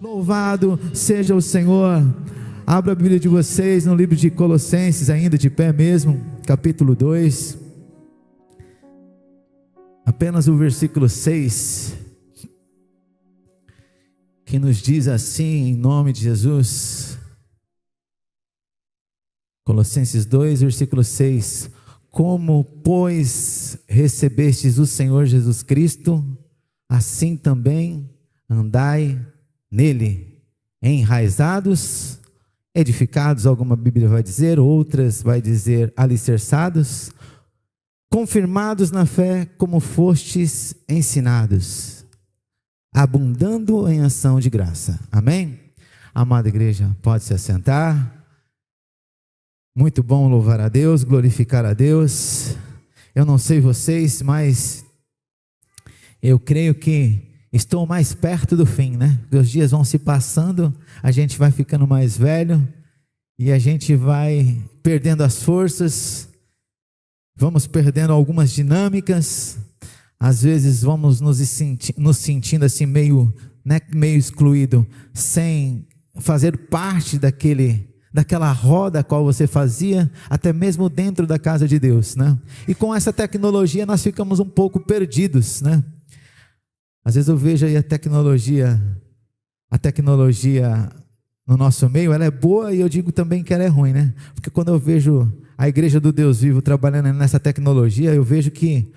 Louvado seja o Senhor. Abra a Bíblia de vocês no livro de Colossenses, ainda de pé mesmo, capítulo 2. Apenas o versículo 6, que nos diz assim, em nome de Jesus. Colossenses 2, versículo 6. Como, pois, recebestes o Senhor Jesus Cristo, assim também andai nele, enraizados, edificados, alguma Bíblia vai dizer, outras vai dizer alicerçados, confirmados na fé como fostes ensinados, abundando em ação de graça. Amém? Amada igreja, pode se assentar. Muito bom louvar a Deus, glorificar a Deus. Eu não sei vocês, mas eu creio que estou mais perto do fim, né? Os dias vão se passando, a gente vai ficando mais velho e a gente vai perdendo as forças, vamos perdendo algumas dinâmicas, às vezes vamos nos sentindo assim meio excluído, sem fazer parte daquela roda a qual você fazia, até mesmo dentro da casa de Deus, né? E com essa tecnologia nós ficamos um pouco perdidos, né? Às vezes eu vejo aí a tecnologia no nosso meio, ela é boa e eu digo também que ela é ruim, né? Porque quando eu vejo a igreja do Deus vivo trabalhando nessa tecnologia, eu vejo que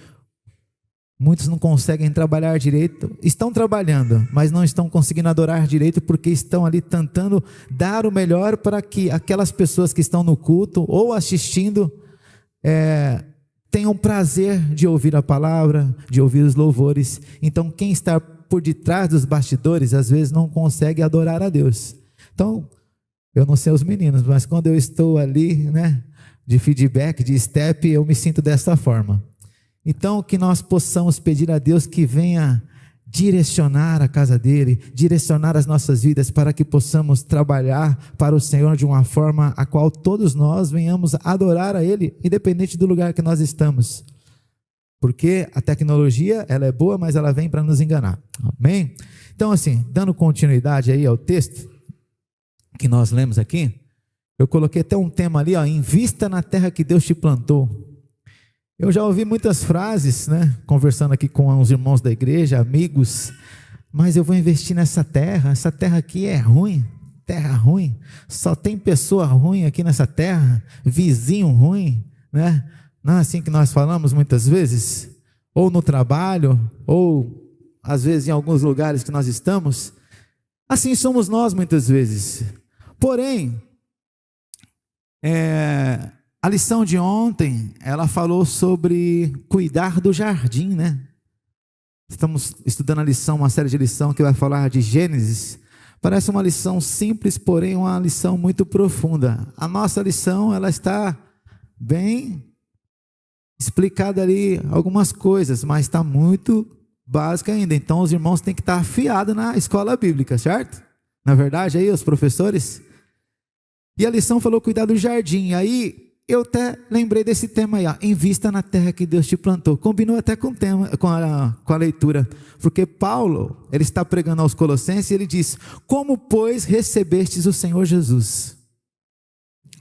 muitos não conseguem trabalhar direito, estão trabalhando, mas não estão conseguindo adorar direito, porque estão ali tentando dar o melhor para que aquelas pessoas que estão no culto ou assistindo, tenham prazer de ouvir a palavra, de ouvir os louvores. Então quem está por detrás dos bastidores, às vezes não consegue adorar a Deus. Então, eu não sei os meninos, mas quando eu estou ali, né, de feedback, de step, eu me sinto dessa forma. Então, que nós possamos pedir a Deus que venha direcionar a casa dele, direcionar as nossas vidas, para que possamos trabalhar para o Senhor de uma forma a qual todos nós venhamos adorar a ele, independente do lugar que nós estamos, porque a tecnologia, ela é boa, mas ela vem para nos enganar. Amém? Então, assim, dando continuidade aí ao texto que nós lemos aqui, eu coloquei até um tema ali, ó, invista na terra que Deus te plantou. Eu já ouvi muitas frases, né, conversando aqui com os irmãos da igreja, amigos, mas eu vou investir nessa terra, essa terra aqui é ruim, terra ruim, só tem pessoa ruim aqui nessa terra, vizinho ruim, né? Não é assim que nós falamos muitas vezes, ou no trabalho, ou às vezes em alguns lugares que nós estamos, assim somos nós muitas vezes. Porém, a lição de ontem, ela falou sobre cuidar do jardim, né? Estamos estudando uma série de lição que vai falar de Gênesis. Parece uma lição simples, porém uma lição muito profunda. A nossa lição, ela está bem explicada ali algumas coisas, mas está muito básica ainda. Então os irmãos têm que estar afiados na escola bíblica, certo? Na verdade, aí os professores. E a lição falou cuidar do jardim. Aí eu até lembrei desse tema aí, ó, invista na terra que Deus te plantou. Combinou até com o tema, com a leitura, porque Paulo, ele está pregando aos Colossenses e ele diz: como pois recebestes o Senhor Jesus,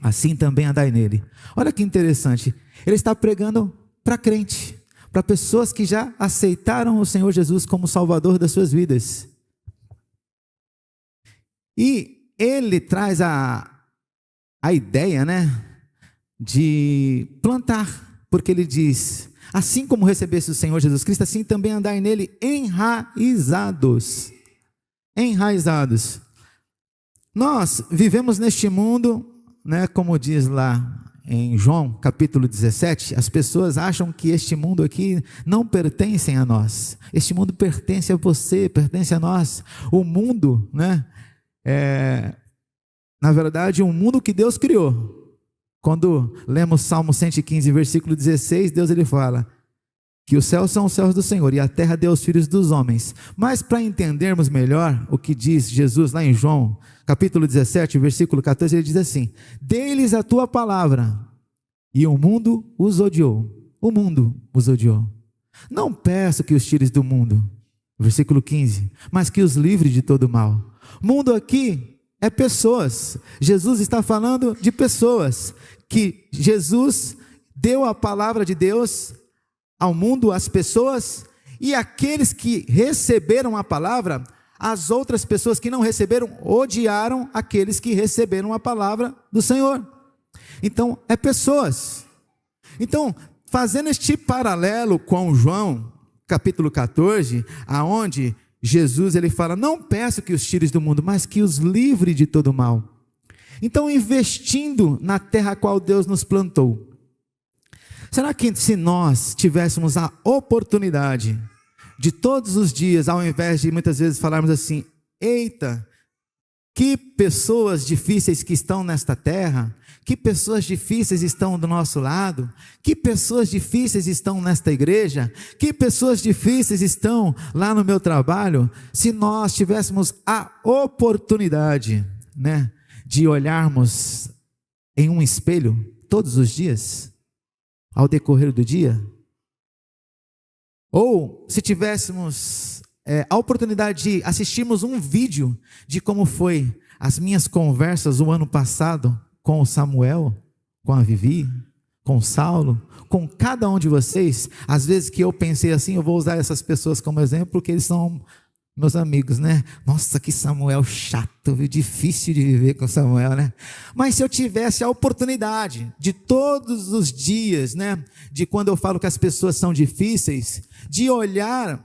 assim também andai nele. Olha que interessante, ele está pregando para crente, para pessoas que já aceitaram o Senhor Jesus como Salvador das suas vidas. E ele traz a ideia, né, de plantar, porque ele diz: assim como recebesse o Senhor Jesus Cristo, assim também andai nele enraizados. Nós vivemos neste mundo, né, como diz lá em João capítulo 17, as pessoas acham que este mundo aqui não pertence a nós. Este mundo pertence a você, pertence a nós. O mundo, né, na verdade, um mundo que Deus criou. Quando lemos Salmo 115, versículo 16, Deus ele fala: que os céus são os céus do Senhor e a terra deu aos filhos dos homens. Mas para entendermos melhor o que diz Jesus lá em João, capítulo 17, versículo 14, ele diz assim: dei-lhes a tua palavra e o mundo os odiou. O mundo os odiou. Não peço que os tires do mundo, versículo 15, mas que os livre de todo mal. Mundo aqui é pessoas. Jesus está falando de pessoas, que Jesus deu a palavra de Deus ao mundo, às pessoas, e aqueles que receberam a palavra, as outras pessoas que não receberam, odiaram aqueles que receberam a palavra do Senhor. Então, é pessoas. Então, fazendo este paralelo com João, capítulo 14, aonde Jesus ele fala: não peço que os tires do mundo, mas que os livre de todo mal. Então, investindo na terra a qual Deus nos plantou. Será que se nós tivéssemos a oportunidade de todos os dias, ao invés de muitas vezes falarmos assim: eita, que pessoas difíceis que estão nesta terra, que pessoas difíceis estão do nosso lado, que pessoas difíceis estão nesta igreja, que pessoas difíceis estão lá no meu trabalho, se nós tivéssemos a oportunidade, né, de olharmos em um espelho todos os dias, ao decorrer do dia, ou se tivéssemos a oportunidade de assistirmos um vídeo de como foi as minhas conversas o ano passado com o Samuel, com a Vivi, com o Saulo, com cada um de vocês. Às vezes que eu pensei assim, eu vou usar essas pessoas como exemplo, porque eles são meus amigos, né? Nossa, que Samuel chato, viu? Difícil de viver com Samuel, né? Mas se eu tivesse a oportunidade de todos os dias, né, de quando eu falo que as pessoas são difíceis, de olhar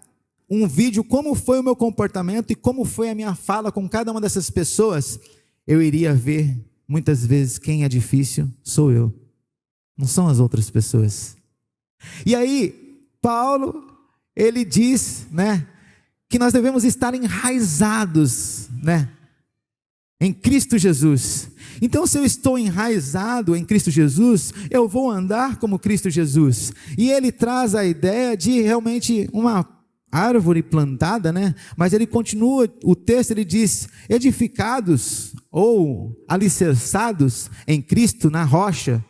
um vídeo, como foi o meu comportamento e como foi a minha fala com cada uma dessas pessoas, eu iria ver muitas vezes quem é difícil sou eu, não são as outras pessoas. E aí, Paulo, ele diz, né, que nós devemos estar enraizados, né, em Cristo Jesus. Então, se eu estou enraizado em Cristo Jesus, eu vou andar como Cristo Jesus. E ele traz a ideia de realmente uma árvore plantada, né? Mas ele continua, o texto ele diz: edificados ou alicerçados em Cristo na rocha.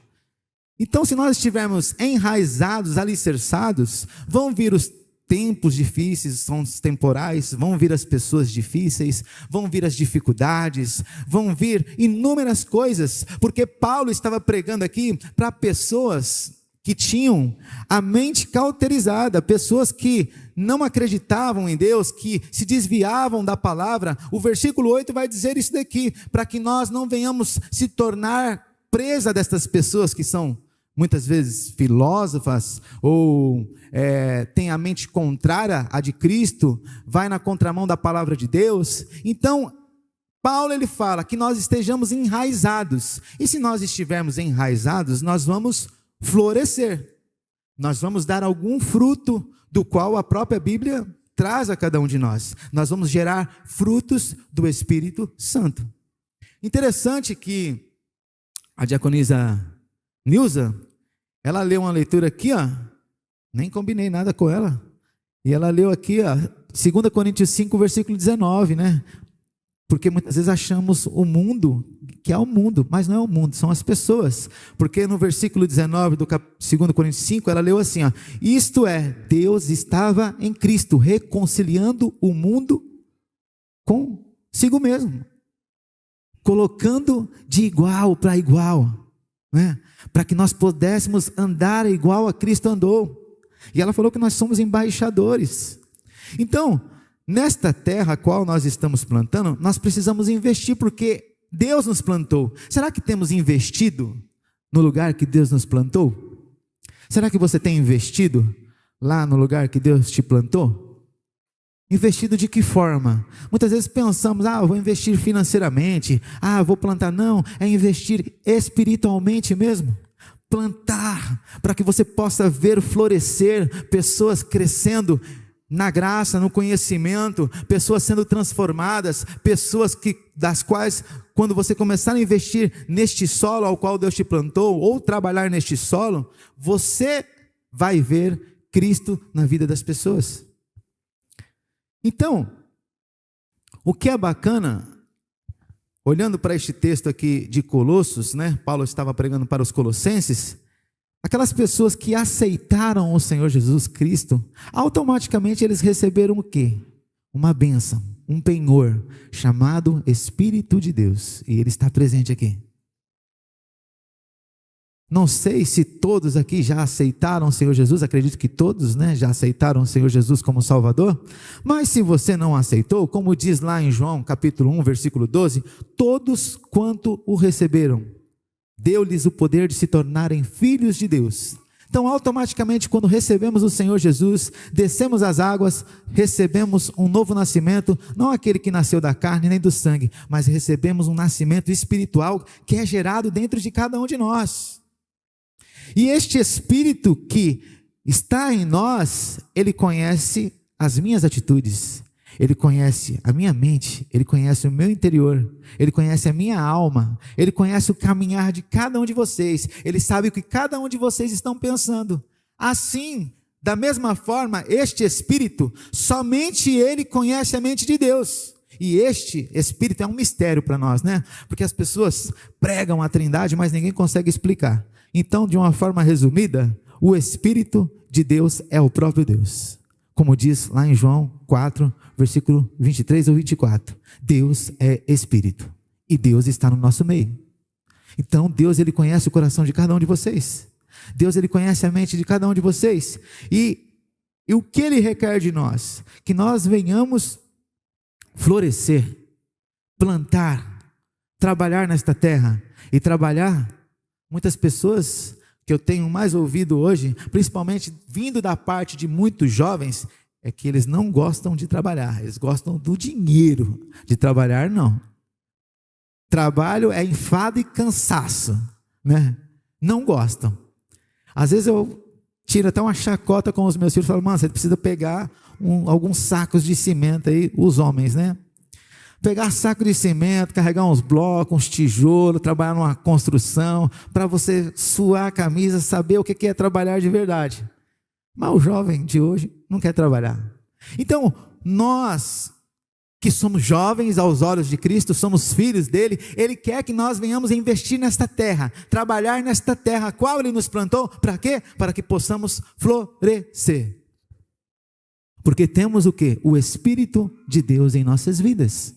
Então, se nós estivermos enraizados, alicerçados, vão vir os tempos difíceis, são temporais, vão vir as pessoas difíceis, vão vir as dificuldades, vão vir inúmeras coisas, porque Paulo estava pregando aqui para pessoas que tinham a mente cauterizada, pessoas que não acreditavam em Deus, que se desviavam da palavra. O versículo 8 vai dizer isso daqui, para que nós não venhamos se tornar presa destas pessoas que são muitas vezes filósofas, ou tem a mente contrária à de Cristo, vai na contramão da palavra de Deus. Então, Paulo ele fala que nós estejamos enraizados, e se nós estivermos enraizados, nós vamos florescer, nós vamos dar algum fruto, do qual a própria Bíblia traz a cada um de nós. Nós vamos gerar frutos do Espírito Santo. Interessante que a diaconisa Nilza, ela leu uma leitura aqui, ó, nem combinei nada com ela, e ela leu aqui, ó, 2 Coríntios 5, versículo 19, né? Porque muitas vezes achamos o mundo, que é o mundo, mas não é o mundo, são as pessoas. Porque no versículo 19 do 2 Coríntios 5, ela leu assim, ó: isto é, Deus estava em Cristo, reconciliando o mundo consigo mesmo, colocando de igual para igual, né? Para que nós pudéssemos andar igual a Cristo andou. E ela falou que nós somos embaixadores. Então, nesta terra a qual nós estamos plantando, nós precisamos investir, porque Deus nos plantou. Será que temos investido no lugar que Deus nos plantou? Será que você tem investido lá no lugar que Deus te plantou? Investido de que forma? Muitas vezes pensamos, eu vou investir financeiramente, eu vou plantar. Não, é investir espiritualmente mesmo. Plantar, para que você possa ver florescer, pessoas crescendo na graça, no conhecimento, pessoas sendo transformadas, pessoas das quais, quando você começar a investir neste solo ao qual Deus te plantou, ou trabalhar neste solo, você vai ver Cristo na vida das pessoas. Então, o que é bacana, olhando para este texto aqui de Colossos, né? Paulo estava pregando para os colossenses, aquelas pessoas que aceitaram o Senhor Jesus Cristo, automaticamente eles receberam o quê? Uma bênção, um penhor, chamado Espírito de Deus, e ele está presente aqui. Não sei se todos aqui já aceitaram o Senhor Jesus, acredito que todos, né, já aceitaram o Senhor Jesus como Salvador, mas se você não aceitou, como diz lá em João capítulo 1, versículo 12, todos quanto o receberam, deu-lhes o poder de se tornarem filhos de Deus. Então, automaticamente, quando recebemos o Senhor Jesus, descemos as águas, recebemos um novo nascimento, não aquele que nasceu da carne nem do sangue, mas recebemos um nascimento espiritual que é gerado dentro de cada um de nós. E este Espírito que está em nós, ele conhece as minhas atitudes, ele conhece a minha mente, ele conhece o meu interior, ele conhece a minha alma, ele conhece o caminhar de cada um de vocês, ele sabe o que cada um de vocês estão pensando. Assim, da mesma forma, este Espírito, somente ele conhece a mente de Deus. E este Espírito é um mistério para nós, né? Porque as pessoas pregam a Trindade, mas ninguém consegue explicar. Então, de uma forma resumida, o Espírito de Deus é o próprio Deus. Como diz lá em João 4, versículo 23 ou 24. Deus é Espírito. E Deus está no nosso meio. Então, Deus, ele conhece o coração de cada um de vocês. Deus, ele conhece a mente de cada um de vocês. E o que ele requer de nós? Que nós venhamos florescer, plantar, trabalhar nesta terra. E trabalhar, muitas pessoas que eu tenho mais ouvido hoje, principalmente vindo da parte de muitos jovens, é que eles não gostam de trabalhar, eles gostam do dinheiro, de trabalhar não. Trabalho é enfado e cansaço, né? Não gostam. Às vezes eu tiro até uma chacota com os meus filhos e falo, mano, você precisa pegar alguns sacos de cimento aí, os homens, né? Pegar saco de cimento, carregar uns blocos, uns tijolos, trabalhar numa construção, para você suar a camisa, saber o que é trabalhar de verdade. Mas o jovem de hoje não quer trabalhar. Então, nós que somos jovens aos olhos de Cristo, somos filhos dele, ele quer que nós venhamos investir nesta terra, trabalhar nesta terra, a qual ele nos plantou, para quê? Para que possamos florescer. Porque temos o quê? O Espírito de Deus em nossas vidas.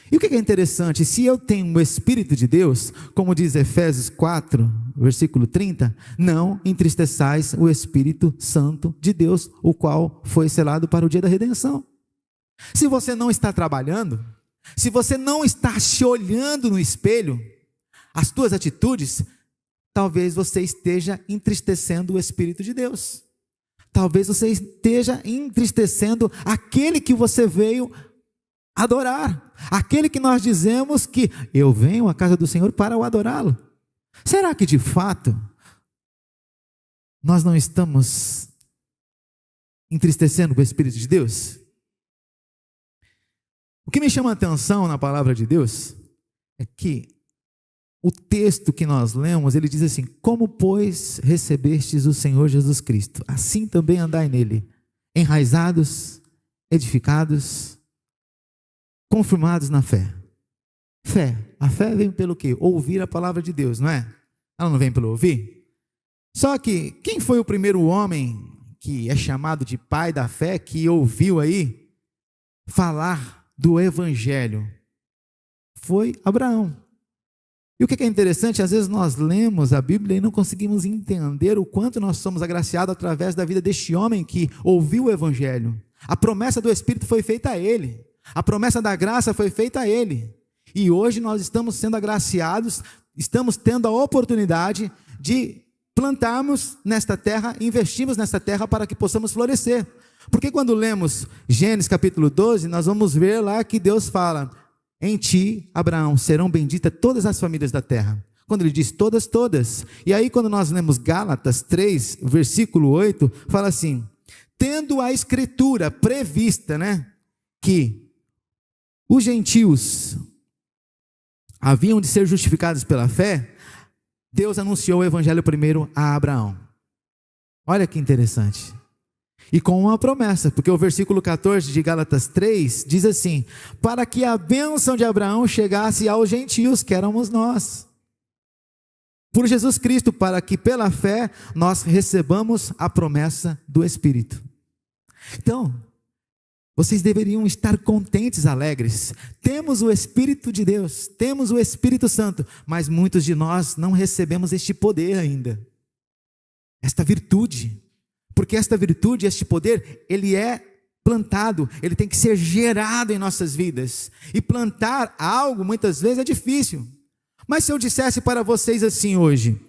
E o que é interessante, se eu tenho o Espírito de Deus, como diz Efésios 4, versículo 30, não entristeçais o Espírito Santo de Deus, o qual foi selado para o dia da redenção. Se você não está trabalhando, se você não está se olhando no espelho, as tuas atitudes, talvez você esteja entristecendo o Espírito de Deus. Talvez você esteja entristecendo aquele que você veio adorar, aquele que nós dizemos que eu venho à casa do Senhor para o adorá-lo. Será que de fato nós não estamos entristecendo o Espírito de Deus? O que me chama a atenção na palavra de Deus é que o texto que nós lemos, ele diz assim, como pois recebestes o Senhor Jesus Cristo, assim também andai nele, enraizados, edificados, confirmados na fé. Fé, a fé vem pelo quê? Ouvir a palavra de Deus, não é? Ela não vem pelo ouvir? Só que, quem foi o primeiro homem que é chamado de pai da fé, que ouviu aí falar do Evangelho? Foi Abraão. E o que é interessante, às vezes nós lemos a Bíblia e não conseguimos entender o quanto nós somos agraciados através da vida deste homem que ouviu o Evangelho. A promessa do Espírito foi feita a ele. A promessa da graça foi feita a ele. E hoje nós estamos sendo agraciados, estamos tendo a oportunidade de plantarmos nesta terra, investirmos nesta terra para que possamos florescer. Porque quando lemos Gênesis capítulo 12, nós vamos ver lá que Deus fala, em ti, Abraão, serão benditas todas as famílias da terra. Quando ele diz todas, todas. E aí quando nós lemos Gálatas 3, versículo 8, fala assim, tendo a escritura prevista, né, que os gentios haviam de ser justificados pela fé, Deus anunciou o Evangelho primeiro a Abraão. Olha que interessante. E com uma promessa, porque o versículo 14 de Gálatas 3 diz assim: para que a bênção de Abraão chegasse aos gentios, que éramos nós, por Jesus Cristo, para que pela fé nós recebamos a promessa do Espírito. Então, vocês deveriam estar contentes, alegres. Temos o Espírito de Deus, temos o Espírito Santo, mas muitos de nós não recebemos este poder ainda, esta virtude. Porque esta virtude, este poder, ele é plantado, ele tem que ser gerado em nossas vidas. E plantar algo, muitas vezes, é difícil. Mas se eu dissesse para vocês assim hoje,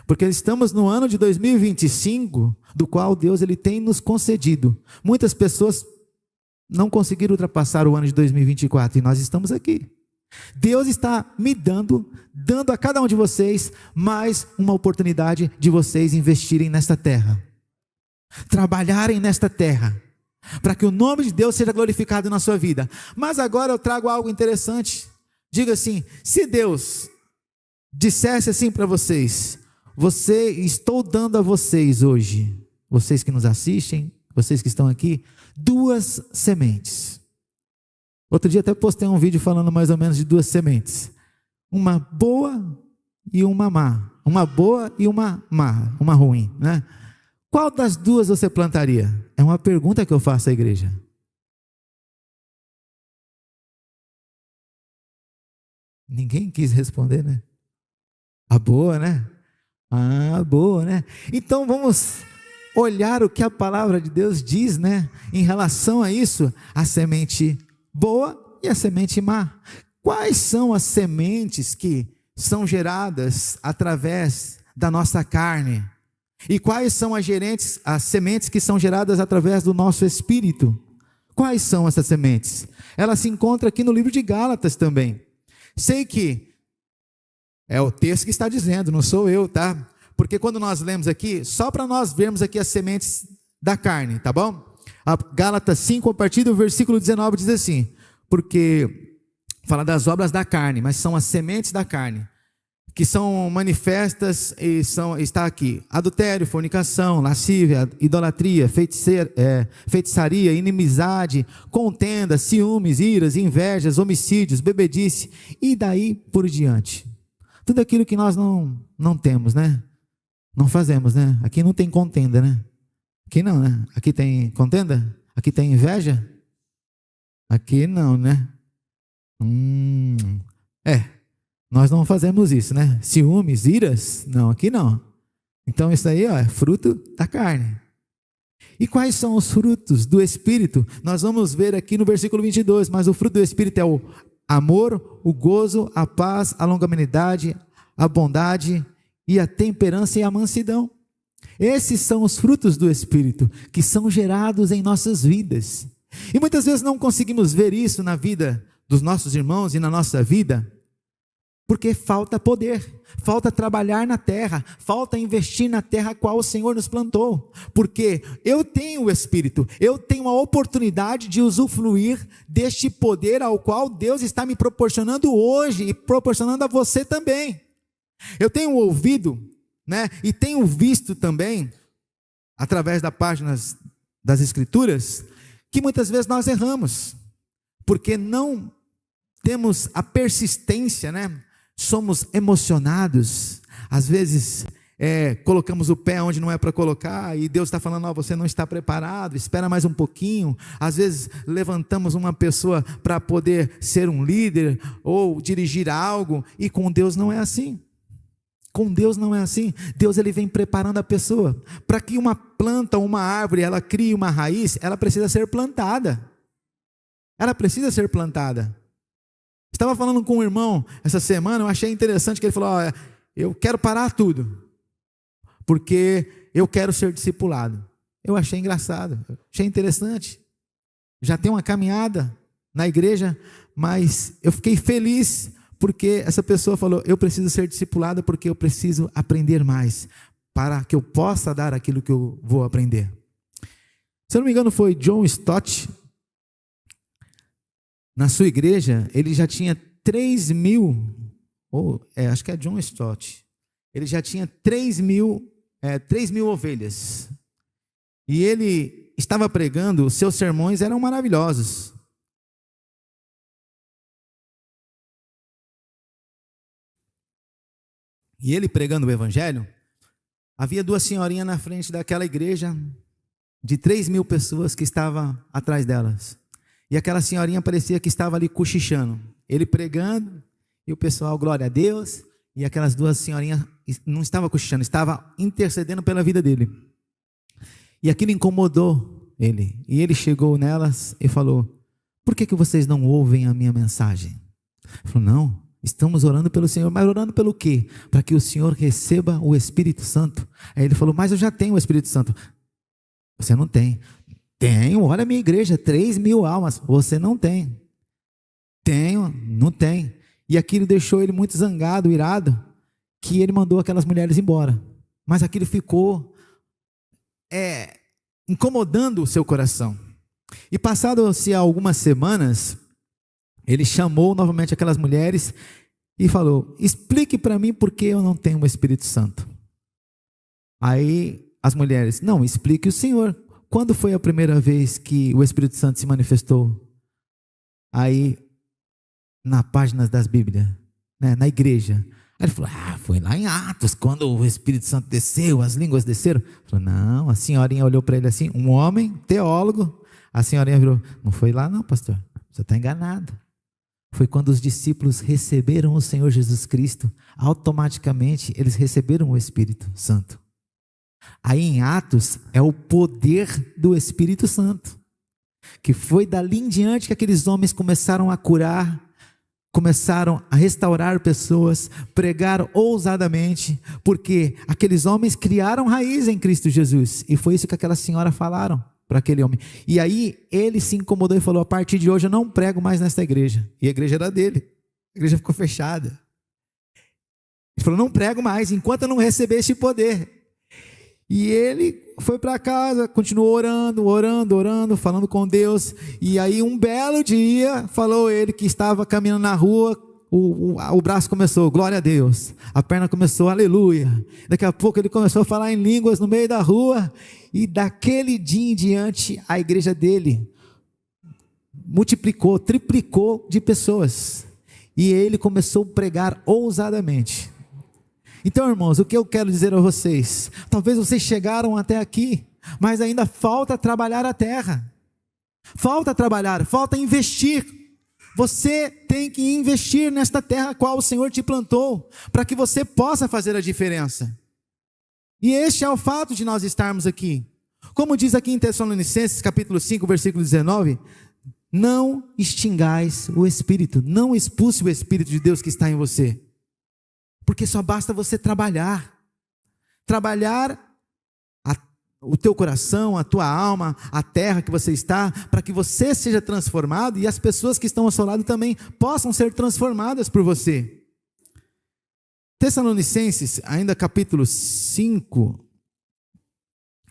porque estamos no ano de 2025, do qual Deus ele tem nos concedido. Muitas pessoas não conseguiram ultrapassar o ano de 2024, e nós estamos aqui. Deus está me dando a cada um de vocês, mais uma oportunidade de vocês investirem nesta terra. Trabalharem nesta terra, para que o nome de Deus seja glorificado na sua vida. Mas agora eu trago algo interessante. Diga assim: se Deus dissesse assim para vocês: estou dando a vocês hoje, vocês que nos assistem, vocês que estão aqui, 2 sementes. Outro dia até postei um vídeo falando mais ou menos de 2 sementes, uma boa e uma má, uma boa e uma má, uma ruim, né? Qual das duas você plantaria? É uma pergunta que eu faço à igreja. Ninguém quis responder, né? A boa, né? Ah, boa, né? Então vamos olhar o que a palavra de Deus diz, né? Em relação a isso, a semente boa e a semente má. Quais são as sementes que são geradas através da nossa carne? E quais são as sementes que são geradas através do nosso espírito? Quais são essas sementes? Ela se encontra aqui no livro de Gálatas também. Sei que é o texto que está dizendo, não sou eu, tá? Porque quando nós lemos aqui, só para nós vermos aqui as sementes da carne, tá bom? A Gálatas 5, a partir do versículo 19, diz assim: porque fala das obras da carne, mas são as sementes da carne, que são manifestas e está aqui: adultério, fornicação, lascívia, idolatria, feitiçaria, inimizade, contenda, ciúmes, iras, invejas, homicídios, bebedice, e daí por diante. Tudo aquilo que nós não temos, né? Não fazemos, né? Aqui não tem contenda, né? Aqui não, né? Aqui tem contenda? Aqui tem inveja? Aqui não, né? Nós não fazemos isso, né? Ciúmes, iras? Não, aqui não. Então isso aí, ó, é fruto da carne. E quais são os frutos do Espírito? Nós vamos ver aqui no versículo 22, mas o fruto do Espírito é o amor, o gozo, a paz, a longanimidade, a bondade e a temperança e a mansidão. Esses são os frutos do Espírito que são gerados em nossas vidas. E muitas vezes não conseguimos ver isso na vida dos nossos irmãos e na nossa vida, porque falta poder, falta trabalhar na terra, falta investir na terra a qual o Senhor nos plantou. Porque eu tenho o Espírito, eu tenho a oportunidade de usufruir deste poder ao qual Deus está me proporcionando hoje e proporcionando a você também. Eu tenho ouvido, né, e tenho visto também, através das páginas das Escrituras, que muitas vezes nós erramos, porque não temos a persistência, né? Somos emocionados, às vezes colocamos o pé onde não é para colocar, e Deus está falando: você não está preparado, espera mais um pouquinho. Às vezes levantamos uma pessoa para poder ser um líder, ou dirigir algo, e com Deus não é assim. Com Deus não é assim. Deus ele vem preparando a pessoa, para que uma planta ou uma árvore, ela crie uma raiz, ela precisa ser plantada. Ela precisa ser plantada. Estava falando com um irmão essa semana, eu achei interessante que ele falou: eu quero parar tudo, porque eu quero ser discipulado. Eu achei engraçado, achei interessante. Já tem uma caminhada na igreja, mas eu fiquei feliz, porque essa pessoa falou: eu preciso ser discipulado, porque eu preciso aprender mais, para que eu possa dar aquilo que eu vou aprender. Se eu não me engano foi John Stott. Na sua igreja, ele já tinha 3.000, acho que é John Stott, ele já tinha 3.000 ovelhas, e ele estava pregando, seus sermões eram maravilhosos. E ele pregando o evangelho, havia duas senhorinhas na frente daquela igreja, de 3.000 pessoas que estavam atrás delas. E aquela senhorinha parecia que estava ali cochichando. Ele pregando, e o pessoal, glória a Deus, e aquelas duas senhorinhas não estavam cochichando, estavam intercedendo pela vida dele. E aquilo incomodou ele. E ele chegou nelas e falou: por que vocês não ouvem a minha mensagem? Ele falou: não, estamos orando pelo Senhor. Mas orando pelo quê? Para que o Senhor receba o Espírito Santo. Aí ele falou: mas eu já tenho o Espírito Santo. Você não tem. Tenho, olha a minha igreja, 3.000 almas. Você não tem. Tenho, não tem. E aquilo deixou ele muito zangado, irado, que ele mandou aquelas mulheres embora. Mas aquilo ficou incomodando o seu coração. E passado-se algumas semanas, ele chamou novamente aquelas mulheres e falou: explique para mim por que eu não tenho o Espírito Santo. Aí as mulheres: não, explique o Senhor. Quando foi a primeira vez que o Espírito Santo se manifestou? Aí, na página das Bíblias, né, na igreja. Aí ele falou: foi lá em Atos, quando o Espírito Santo desceu, as línguas desceram. Ele falou: não, a senhorinha olhou para ele assim, um homem, teólogo. A senhorinha virou: não foi lá não, pastor, você está enganado. Foi quando os discípulos receberam o Senhor Jesus Cristo, automaticamente eles receberam o Espírito Santo. Aí em Atos é o poder do Espírito Santo, que foi dali em diante que aqueles homens começaram a curar, começaram a restaurar pessoas, pregar ousadamente, porque aqueles homens criaram raiz em Cristo Jesus, e foi isso que aquela senhora falaram para aquele homem. E aí ele se incomodou e falou: a partir de hoje eu não prego mais nesta igreja. E a igreja era dele, a igreja ficou fechada. Ele falou: não prego mais enquanto eu não receber este poder. E ele foi para casa, continuou orando, falando com Deus. E aí um belo dia, falou ele que estava caminhando na rua, o braço começou, glória a Deus. A perna começou, aleluia. Daqui a pouco ele começou a falar em línguas no meio da rua. E daquele dia em diante, a igreja dele multiplicou, triplicou de pessoas. E ele começou a pregar ousadamente. Então, irmãos, o que eu quero dizer a vocês? Talvez vocês chegaram até aqui, mas ainda falta trabalhar a terra. Falta trabalhar, falta investir. Você tem que investir nesta terra a qual o Senhor te plantou, para que você possa fazer a diferença. E este é o fato de nós estarmos aqui. Como diz aqui em Tessalonicenses, capítulo 5, versículo 19, não extingais o Espírito, não expulse o Espírito de Deus que está em você. Porque só basta você trabalhar o teu coração, a tua alma, a terra que você está, para que você seja transformado e as pessoas que estão ao seu lado também possam ser transformadas por você. Tessalonicenses, ainda capítulo 5,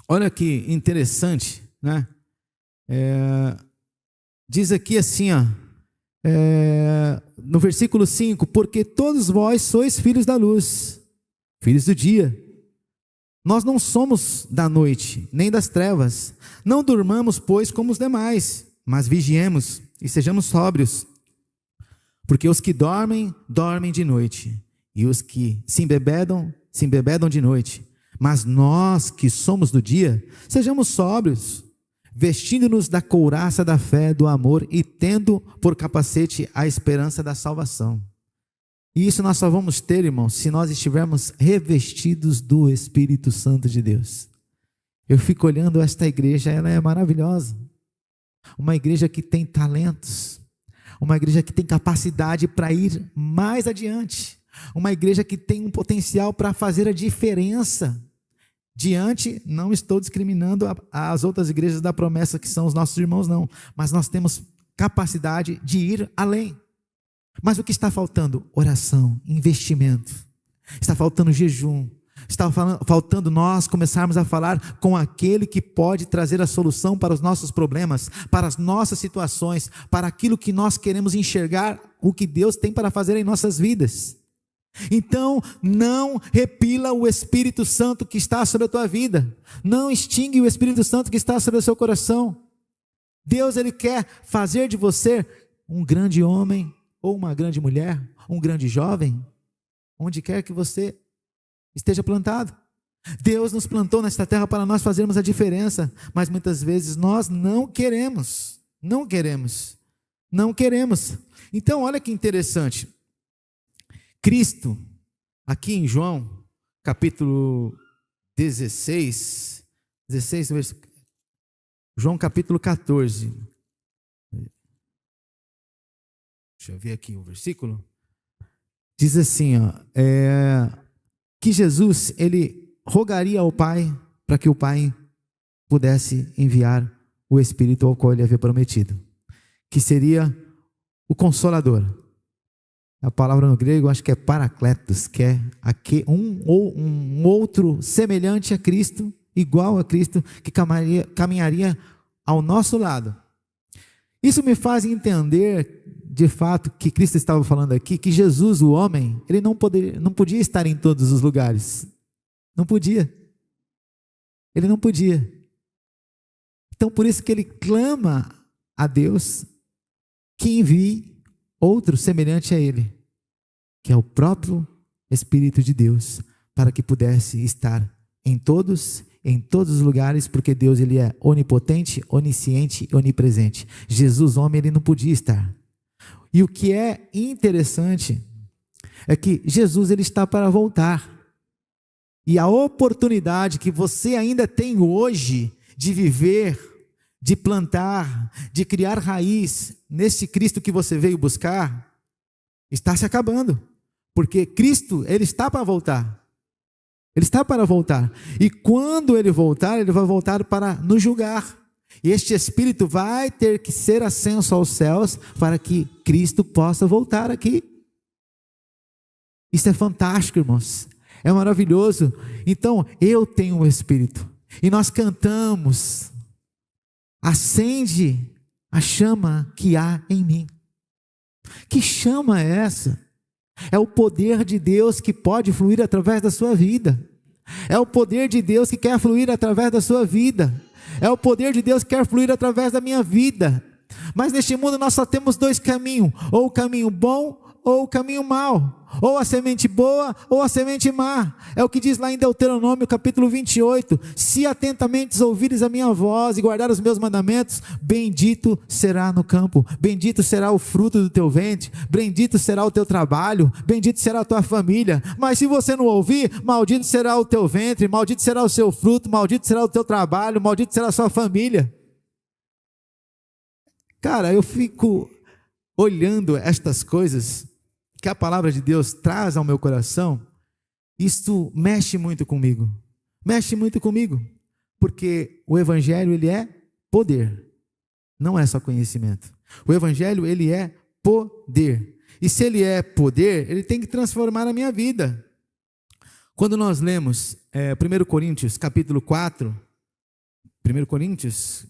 olha que interessante, né? Diz aqui assim, no versículo 5, porque todos vós sois filhos da luz, filhos do dia. Nós não somos da noite, nem das trevas. Não durmamos, pois, como os demais, mas vigiemos e sejamos sóbrios. Porque os que dormem, dormem de noite, e os que se embebedam de noite. Mas nós que somos do dia, sejamos sóbrios, vestindo-nos da couraça da fé, do amor, e tendo por capacete a esperança da salvação. E isso nós só vamos ter, irmãos, se nós estivermos revestidos do Espírito Santo de Deus. Eu fico olhando esta igreja, ela é maravilhosa. Uma igreja que tem talentos, uma igreja que tem capacidade para ir mais adiante, uma igreja que tem um potencial para fazer a diferença. Diante, não estou discriminando as outras igrejas da promessa que são os nossos irmãos, não, mas nós temos capacidade de ir além. Mas o que está faltando? Oração, investimento, está faltando jejum, está faltando nós começarmos a falar com aquele que pode trazer a solução para os nossos problemas, para as nossas situações, para aquilo que nós queremos enxergar, o que Deus tem para fazer em nossas vidas. Então, não repila o Espírito Santo que está sobre a tua vida. Não extingue o Espírito Santo que está sobre o seu coração. Deus, Ele quer fazer de você um grande homem ou uma grande mulher, um grande jovem, onde quer que você esteja plantado. Deus nos plantou nesta terra para nós fazermos a diferença, mas muitas vezes nós não queremos. Então, olha que interessante. Cristo, aqui em João, capítulo 16, João capítulo 14. Deixa eu ver aqui o versículo. Diz assim, que Jesus, ele rogaria ao Pai, para que o Pai pudesse enviar o Espírito ao qual ele havia prometido, que seria o Consolador. A palavra no grego, acho que é Paracletos, que é um outro semelhante a Cristo, igual a Cristo, que caminharia ao nosso lado. Isso me faz entender, de fato, que Cristo estava falando aqui, que Jesus, o homem, ele não podia estar em todos os lugares. Não podia. Ele não podia. Então, por isso que ele clama a Deus que envie outro semelhante a ele, que é o próprio Espírito de Deus, para que pudesse estar em todos os lugares, porque Deus, ele é onipotente, onisciente e onipresente. Jesus, homem, ele não podia estar. E o que é interessante é que Jesus, ele está para voltar. E a oportunidade que você ainda tem hoje de viver, de plantar, de criar raiz nesse Cristo que você veio buscar, está se acabando. Porque Cristo, ele está para voltar. Ele está para voltar. E quando ele voltar, ele vai voltar para nos julgar. E este Espírito vai ter que ser ascenso aos céus para que Cristo possa voltar aqui. Isso é fantástico, irmãos. É maravilhoso. Então, eu tenho o Espírito. E nós cantamos: acende a chama que há em mim. Que chama é essa? É o poder de Deus que pode fluir através da sua vida. É o poder de Deus que quer fluir através da sua vida. É o poder de Deus que quer fluir através da minha vida. Mas neste mundo nós só temos dois caminhos: ou o caminho bom ou o caminho mau, ou a semente boa ou a semente má. É o que diz lá em Deuteronômio capítulo 28, se atentamente ouvires a minha voz e guardar os meus mandamentos, bendito será no campo, bendito será o fruto do teu ventre, bendito será o teu trabalho, bendito será a tua família. Mas se você não ouvir, maldito será o teu ventre, maldito será o seu fruto, maldito será o teu trabalho, maldito será a sua família. Cara, eu fico olhando estas coisas que a palavra de Deus traz ao meu coração. Isto mexe muito comigo, porque o Evangelho, ele é poder, não é só conhecimento. O Evangelho, ele é poder, e se ele é poder, ele tem que transformar a minha vida. Quando nós lemos 1 Coríntios capítulo 4, 1 Coríntios,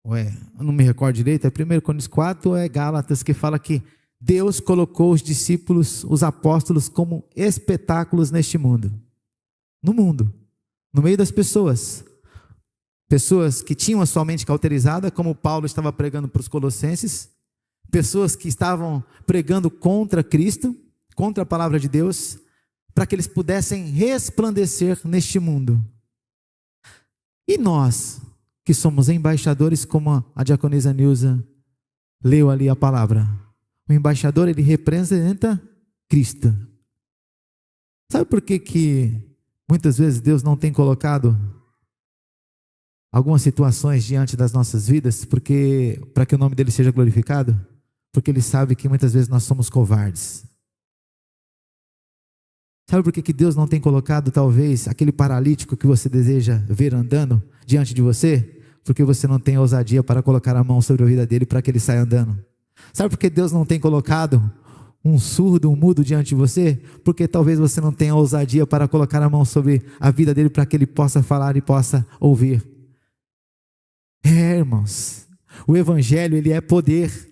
eu não me recordo direito, é 1 Coríntios 4 ou é Gálatas, que fala que Deus colocou os discípulos, os apóstolos, como espetáculos neste mundo. No mundo, no meio das pessoas. Pessoas que tinham a sua mente cauterizada, como Paulo estava pregando para os colossenses. Pessoas que estavam pregando contra Cristo, contra a palavra de Deus, para que eles pudessem resplandecer neste mundo. E nós, que somos embaixadores, como a diaconisa Nilza leu ali a palavra. O embaixador, ele representa Cristo. Sabe por que muitas vezes Deus não tem colocado algumas situações diante das nossas vidas, para que o nome dele seja glorificado? Porque ele sabe que muitas vezes nós somos covardes. Sabe por que Deus não tem colocado talvez aquele paralítico que você deseja ver andando diante de você? Porque você não tem ousadia para colocar a mão sobre a vida dele para que ele saia andando. Sabe por que Deus não tem colocado um surdo, um mudo diante de você? Porque talvez você não tenha ousadia para colocar a mão sobre a vida dele para que ele possa falar e possa ouvir. Irmãos, o Evangelho, ele é poder.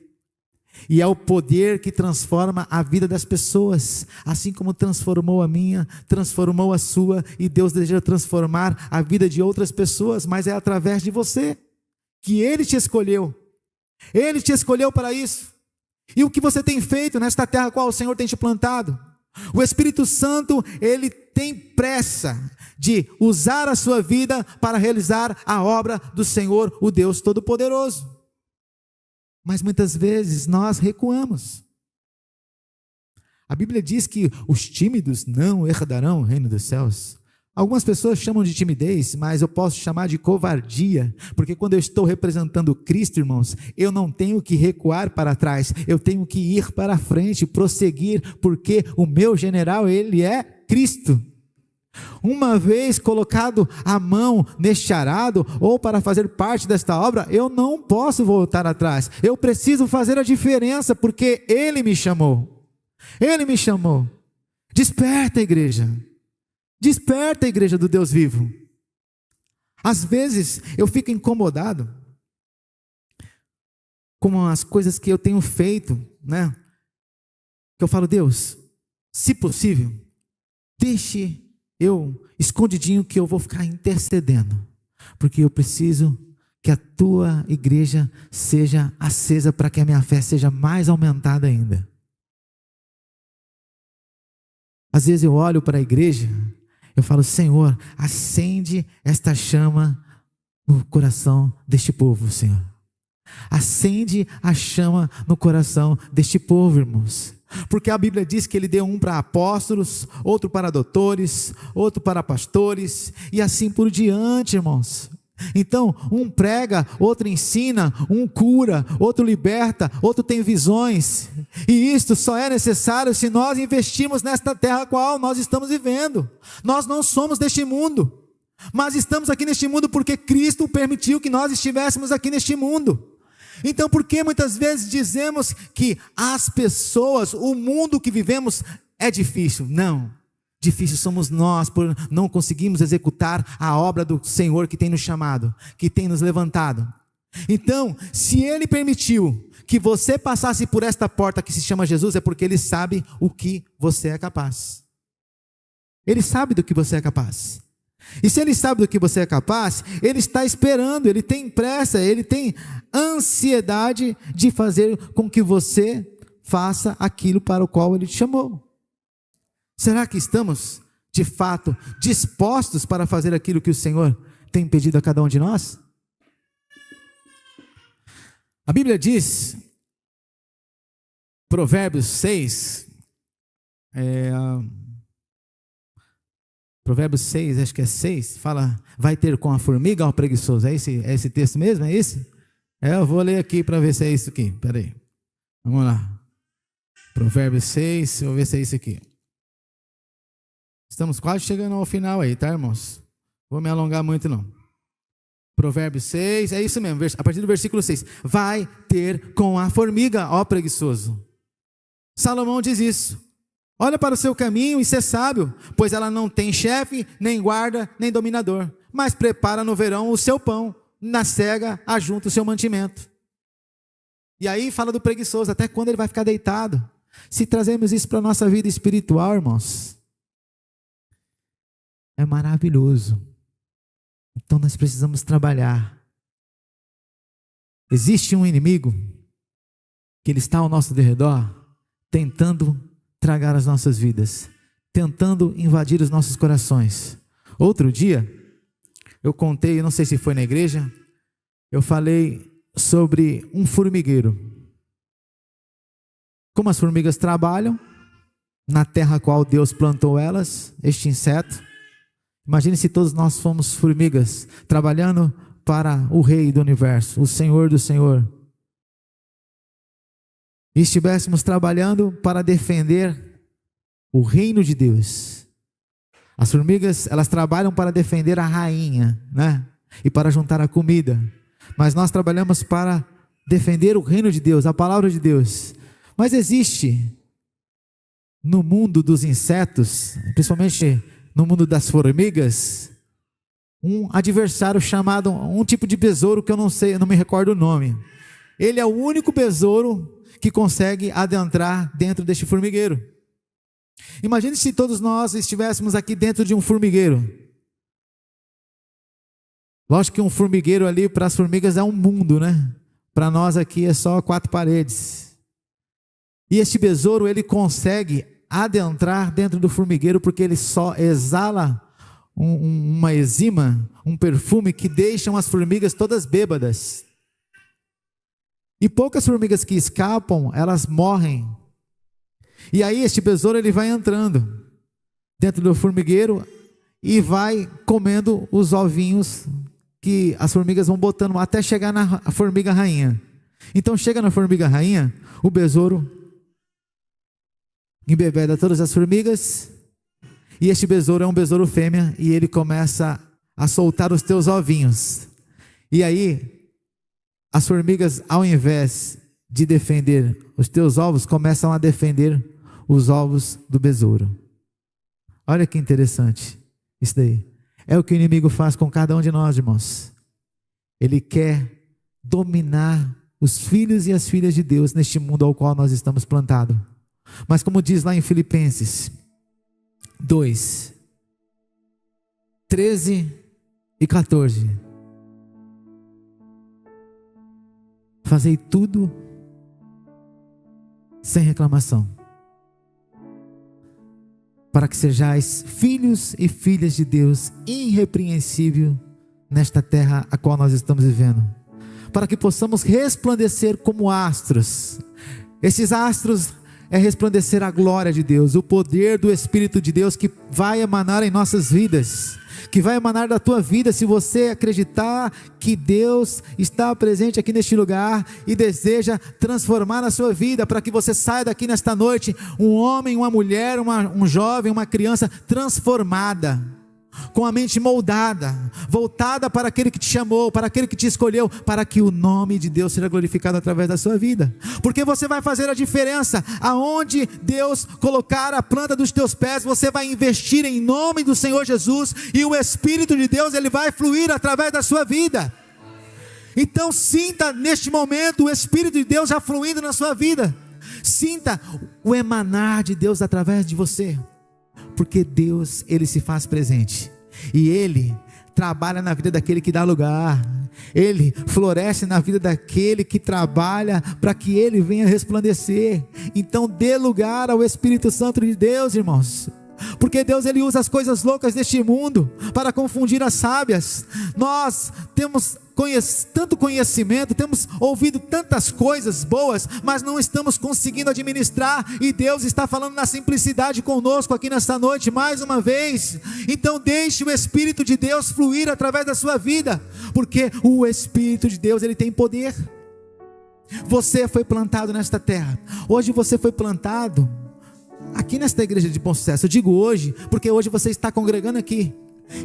E é o poder que transforma a vida das pessoas, assim como transformou a minha, transformou a sua, e Deus deseja transformar a vida de outras pessoas, mas é através de você, que Ele te escolheu para isso. E o que você tem feito nesta terra a qual o Senhor tem te plantado? O Espírito Santo, Ele tem pressa de usar a sua vida para realizar a obra do Senhor, o Deus Todo-Poderoso. Mas muitas vezes nós recuamos. A Bíblia diz que os tímidos não herdarão o reino dos céus. Algumas pessoas chamam de timidez, mas eu posso chamar de covardia, porque quando eu estou representando Cristo, irmãos, eu não tenho que recuar para trás, eu tenho que ir para frente, prosseguir, porque o meu general, Ele é Cristo. Uma vez colocado a mão neste arado, ou para fazer parte desta obra, eu não posso voltar atrás, eu preciso fazer a diferença, porque Ele me chamou. Desperta, igreja. Desperta, a igreja do Deus vivo. Às vezes eu fico incomodado com as coisas que eu tenho feito, né? Que eu falo, Deus, se possível, deixe eu escondidinho, que eu vou ficar intercedendo, porque eu preciso que a tua igreja seja acesa, para que a minha fé seja mais aumentada ainda. Às vezes eu olho para a igreja, eu falo, Senhor, acende esta chama no coração deste povo, Senhor. Acende a chama no coração deste povo, irmãos. Porque a Bíblia diz que Ele deu um para apóstolos, outro para doutores, outro para pastores, e assim por diante, irmãos. Então, um prega, outro ensina, um cura, outro liberta, outro tem visões, e isto só é necessário se nós investirmos nesta terra a qual nós estamos vivendo. Nós não somos deste mundo, mas estamos aqui neste mundo porque Cristo permitiu que nós estivéssemos aqui neste mundo. Então, por que muitas vezes dizemos que as pessoas, o mundo que vivemos é difícil? Não. Difícil somos nós, por não conseguirmos executar a obra do Senhor que tem nos chamado, que tem nos levantado. Então, se Ele permitiu que você passasse por esta porta que se chama Jesus, é porque Ele sabe o que você é capaz. Ele sabe do que você é capaz. E se Ele sabe do que você é capaz, Ele está esperando, Ele tem pressa, Ele tem ansiedade de fazer com que você faça aquilo para o qual Ele te chamou. Será que estamos, de fato, dispostos para fazer aquilo que o Senhor tem pedido a cada um de nós? A Bíblia diz, Provérbios 6, Provérbios 6, acho que é 6, fala, vai ter com a formiga ao preguiçoso. É esse texto mesmo? É esse? Eu vou ler aqui para ver se é isso aqui. Espera aí. Vamos lá. Provérbios 6, vou ver se é isso aqui. Estamos quase chegando ao final aí, tá, irmãos? Vou me alongar muito não. Provérbios 6, é isso mesmo, a partir do versículo 6. Vai ter com a formiga, ó preguiçoso. Salomão diz isso. Olha para o seu caminho e ser sábio, pois ela não tem chefe, nem guarda, nem dominador, mas prepara no verão o seu pão, na cega ajunta o seu mantimento. E aí fala do preguiçoso, até quando ele vai ficar deitado? Se trazemos isso para a nossa vida espiritual, irmãos, é maravilhoso. Então nós precisamos trabalhar. Existe um inimigo que ele está ao nosso derredor, tentando tragar as nossas vidas, tentando invadir os nossos corações. Outro dia, eu contei, não sei se foi na igreja, eu falei sobre um formigueiro. Como as formigas trabalham na terra a qual Deus plantou elas, este inseto. Imagine se todos nós fomos formigas, trabalhando para o Rei do Universo, o Senhor do Senhor. E estivéssemos trabalhando para defender o reino de Deus. As formigas, elas trabalham para defender a rainha, né? E para juntar a comida. Mas nós trabalhamos para defender o reino de Deus, a palavra de Deus. Mas existe no mundo dos insetos, principalmente no mundo das formigas, um adversário chamado, um tipo de besouro que eu não sei, eu não me recordo o nome. Ele é o único besouro que consegue adentrar dentro deste formigueiro. Imagine se todos nós estivéssemos aqui dentro de um formigueiro. Lógico que um formigueiro ali para as formigas é um mundo, né? Para nós aqui é só 4 paredes. E este besouro, ele consegue adentrar dentro do formigueiro porque ele só exala uma enzima, um perfume que deixam as formigas todas bêbadas. E poucas formigas que escapam, elas morrem. E aí este besouro, ele vai entrando dentro do formigueiro e vai comendo os ovinhos que as formigas vão botando até chegar na formiga rainha. Então chega na formiga rainha, o besouro embebeda todas as formigas, e este besouro é um besouro fêmea, e ele começa a soltar os teus ovinhos. E aí as formigas, ao invés de defender os teus ovos, começam a defender os ovos do besouro. Olha que interessante isso daí. É o que o inimigo faz com cada um de nós, irmãos. Ele quer dominar os filhos e as filhas de Deus neste mundo ao qual nós estamos plantados. Mas como diz lá em Filipenses 2, 13 e 14. Fazei tudo sem reclamação, para que sejais filhos e filhas de Deus, irrepreensível nesta terra a qual nós estamos vivendo, para que possamos resplandecer como astros. Esses astros é resplandecer a glória de Deus, o poder do Espírito de Deus que vai emanar em nossas vidas, que vai emanar da tua vida, se você acreditar que Deus está presente aqui neste lugar e deseja transformar a sua vida, para que você saia daqui nesta noite um homem, uma mulher, um jovem, uma criança transformada, com a mente moldada, voltada para aquele que te chamou, para aquele que te escolheu, para que o nome de Deus seja glorificado através da sua vida, porque você vai fazer a diferença. Aonde Deus colocar a planta dos teus pés, você vai investir em nome do Senhor Jesus, e o Espírito de Deus, ele vai fluir através da sua vida. Então sinta neste momento o Espírito de Deus já fluindo na sua vida, sinta o emanar de Deus através de você, porque Deus, ele se faz presente, e ele trabalha na vida daquele que dá lugar, ele floresce na vida daquele que trabalha para que ele venha resplandecer. Então dê lugar ao Espírito Santo de Deus, irmãos, porque Deus, ele usa as coisas loucas deste mundo para confundir as sábias. Nós temos tanto conhecimento, temos ouvido tantas coisas boas, mas não estamos conseguindo administrar, e Deus está falando na simplicidade conosco aqui nesta noite, mais uma vez. Então deixe o Espírito de Deus fluir através da sua vida, porque o Espírito de Deus, ele tem poder. Você foi plantado nesta terra, hoje você foi plantado aqui nesta igreja de Bom Sucesso. Eu digo hoje, porque hoje você está congregando aqui.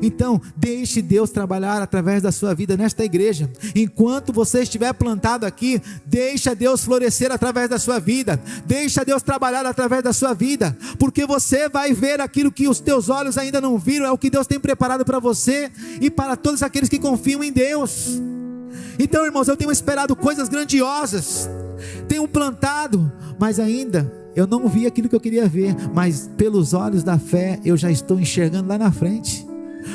Então deixe Deus trabalhar através da sua vida nesta igreja. Enquanto você estiver plantado aqui, deixa Deus florescer através da sua vida, deixa Deus trabalhar através da sua vida, porque você vai ver aquilo que os teus olhos ainda não viram. É o que Deus tem preparado para você e para todos aqueles que confiam em Deus. Então, irmãos, eu tenho esperado coisas grandiosas, tenho plantado, mas ainda eu não vi aquilo que eu queria ver, mas pelos olhos da fé eu já estou enxergando lá na frente,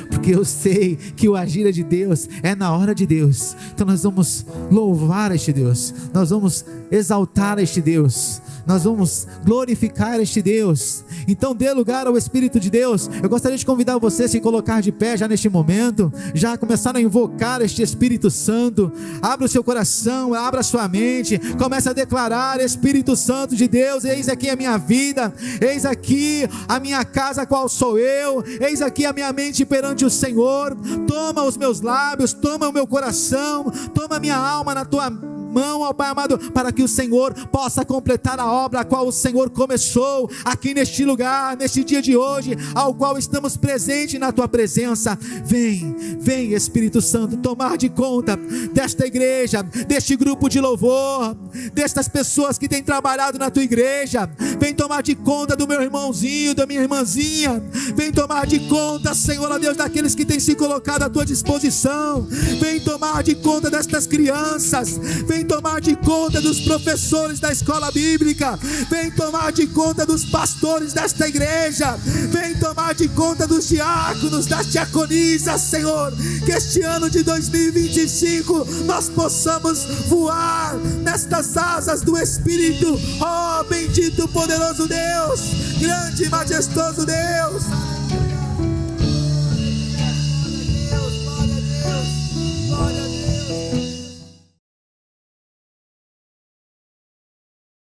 porque eu sei que o agir é de Deus, é na hora de Deus. Então nós vamos louvar este Deus, nós vamos exaltar este Deus, nós vamos glorificar este Deus. Então dê lugar ao Espírito de Deus. Eu gostaria de convidar você a se colocar de pé já neste momento, já começar a invocar este Espírito Santo. Abra o seu coração, abra a sua mente, comece a declarar: Espírito Santo de Deus, eis aqui a minha vida, eis aqui a minha casa, qual sou eu, eis aqui a minha mente perante o Senhor. Toma os meus lábios, toma o meu coração, toma a minha alma na tua mão, ó Pai amado, para que o Senhor possa completar a obra a qual o Senhor começou aqui neste lugar, neste dia de hoje, ao qual estamos presentes na tua presença. Vem Espírito Santo, tomar de conta desta igreja, deste grupo de louvor, destas pessoas que têm trabalhado na tua igreja. Vem tomar de conta do meu irmãozinho, da minha irmãzinha. Vem tomar de conta, Senhor, ó Deus, daqueles que têm se colocado à tua disposição. Vem tomar de conta destas crianças. Vem vem tomar de conta dos professores da escola bíblica, vem tomar de conta dos pastores desta igreja, vem tomar de conta dos diáconos, das diaconisas, Senhor. Que este ano de 2025 nós possamos voar nestas asas do Espírito. Oh, bendito, poderoso Deus, grande e majestoso Deus.